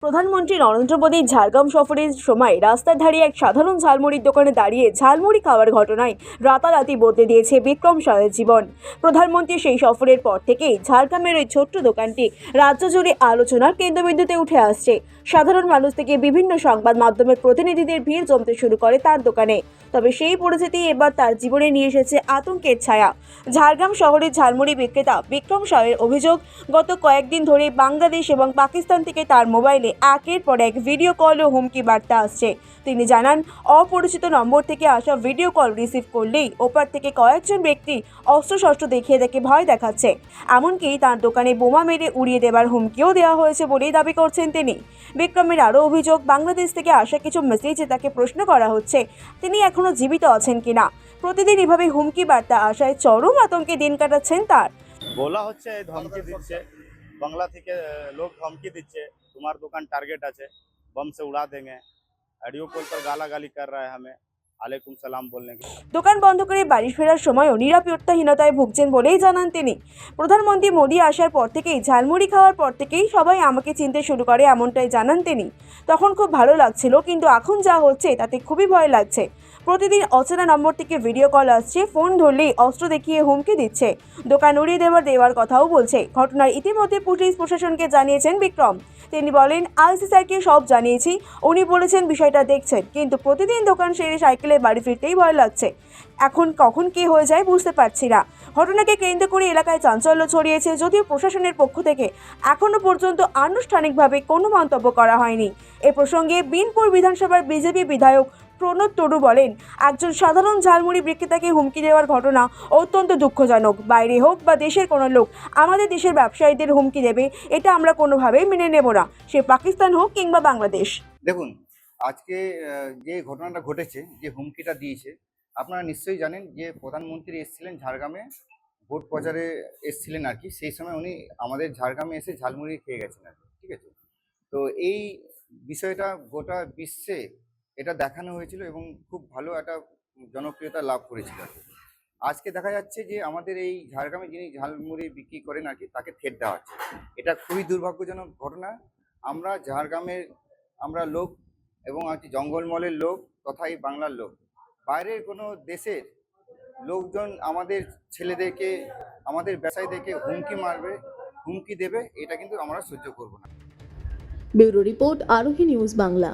প্রধানমন্ত্রী নরেন্দ্র মোদী ঝাড়গ্রাম সফরের সময় রাস্তার ধারে এক সাধারণ ঝালমুড়ির দোকানে দাঁড়িয়ে ঝালমুড়ি খাওয়ার ঘটনায় রাতারাতি বদলে দিয়েছে বিক্রম সাহের জীবন। প্রধানমন্ত্রী সেই সফরের পর থেকেই ঝাড়গ্রামের ওই ছোট্ট দোকানটি রাজ্য জুড়ে আলোচনার কেন্দ্রবিন্দুতে উঠে আসছে। সাধারণ মানুষ থেকে বিভিন্ন সংবাদ মাধ্যমের প্রতিনিধিদের ভিড় জমতে শুরু করে তার দোকানে। তবে সেই পরিস্থিতি এবার তার জীবনে নিয়ে এসেছে আতঙ্কের ছায়া। ঝাড়গ্রাম শহরের ঝালমুড়ি বিক্রেতা বিক্রম সাহের অভিযোগ, গত কয়েকদিন ধরে বাংলাদেশ এবং পাকিস্তান থেকে তার মোবাইলে একের পর এক ভিডিও কল ও হুমকি বার্তা আসছে। তিনি জানান, অপরিচিত নম্বর থেকে আসা ভিডিও কল রিসিভ করলেই ওপার থেকে কয়েকজন ব্যক্তি অস্ত্রশস্ত্র দেখিয়ে তাকে ভয় দেখাচ্ছে। এমনকি তার দোকানে বোমা মেরে উড়িয়ে দেবার হুমকিও দেওয়া হয়েছে বলেই দাবি করছেন তিনি। বিক্রমের আরও অভিযোগ, বাংলাদেশ থেকে আসা কিছু মেসেজে তাকে প্রশ্ন করা হচ্ছে তিনি এখনো জীবিত আছেন কিনা। প্রতিদিন এভাবে হুমকি বার্তা আসায় চরম আতঙ্কে দিন কাটাচ্ছেন তার। বলা হচ্ছে ধমকি দিচ্ছে, বাংলা থেকে লোক ধমকি দিচ্ছে, তোমার দোকান টার্গেট আছে, बम से उड़ा देंगे। ऑडियो कॉल पर गाला गाली कर रहा है हमें, आलेकुम सलाम बोलने के। দোকান বন্ধ করে বাড়ি ফেরার সময়ও নিরাপত্তাহীনতায় ভুগছেন বলেই জানান তিনি। প্রধানমন্ত্রী মোদী আসার পর থেকেই ঝালমুড়ি খাওয়ার পর থেকেই সবাই আমাকে চিনতে শুরু করে, এমনটাই জানান তিনি। তখন খুব ভালো লাগছিল, কিন্তু এখন যা হচ্ছে তাতে খুবই ভয় লাগছে। প্রতিদিন অচেনা নম্বর থেকে ভিডিও কল আসছে, ফোন ধরলেই অস্ত্র দেখিয়ে হুমকি দিচ্ছে, দোকান উড়িয়ে দেওয়ার কথাও বলছে। ঘটনার ইতিমধ্যে পুলিশ প্রশাসনকে জানিয়েছেন বিক্রম। তিনি বলেন, আইসিসিআরকে সব জানিয়েছি, উনি বলেছেন বিষয়টা দেখছেন, কিন্তু প্রতিদিন দোকান সেরে সাইকেলে বাড়ি ফিরতেই ভয় লাগছে। এখন কখন কি হয়ে যায় বুঝতে পারছি না। ঘটনাকে কেন্দ্র করে এলাকায় চাঞ্চল্য ছড়িয়েছে, যদিও প্রশাসনের পক্ষ থেকে এখনো পর্যন্ত আনুষ্ঠানিকভাবে কোনো মন্তব্য করা হয়নি। এ প্রসঙ্গে বিনপুর বিধানসভার বিজেপি বিধায়ক প্রণব টুডু বলেন, একজন সাধারণ ঝালমুড়ি বিক্রেতাকে হুমকি দেওয়ার ঘটনা অত্যন্ত দুঃখজনক। বাইরে হোক বা দেশের কোনো লোক আমাদের দেশের ব্যবসায়ীদের হুমকি দেবে, এটা আমরা কোনোভাবেই মেনে নেব না, সে পাকিস্তান হোক কিংবা বাংলাদেশ। দেখুন, আজকে যে ঘটনাটা ঘটেছে, যে হুমকিটা দিয়েছে, আপনারা নিশ্চয়ই জানেন যে প্রধানমন্ত্রী এসেছিলেন ঝাড়গ্রামে, ভোট প্রচারে এসেছিলেন আর কি। সেই সময় উনি আমাদের ঝাড়গ্রামে এসে ঝালমুড়ি খেয়ে গেছেন আর কি, ঠিক আছে। তো এই বিষয়টা গোটা বিশ্বে এটা দেখানো হয়েছিল এবং খুব ভালো একটা জনপ্রিয়তা লাভ করেছিল আর কি। আজকে দেখা যাচ্ছে যে আমাদের এই ঝাড়গ্রামে যিনি ঝালমুড়ি বিক্রি করেন আর কি, তাকে থ্রেট দেওয়া হচ্ছে। এটা খুবই দুর্ভাগ্যজনক ঘটনা। আমরা ঝাড়গ্রামের আমরা লোক এবং আর কি জঙ্গলমহলের লোক তথা এই বাংলার লোক, বাইরের কোনো দেশের লোকজন আমাদের ছেলেদেরকে, আমাদের ব্যবসায়ীদেরকে হুমকি মারবে, হুমকি দেবে, এটা কিন্তু আমরা সহ্য করব না। ব্যুরো রিপোর্ট, আরোহী নিউজ বাংলা।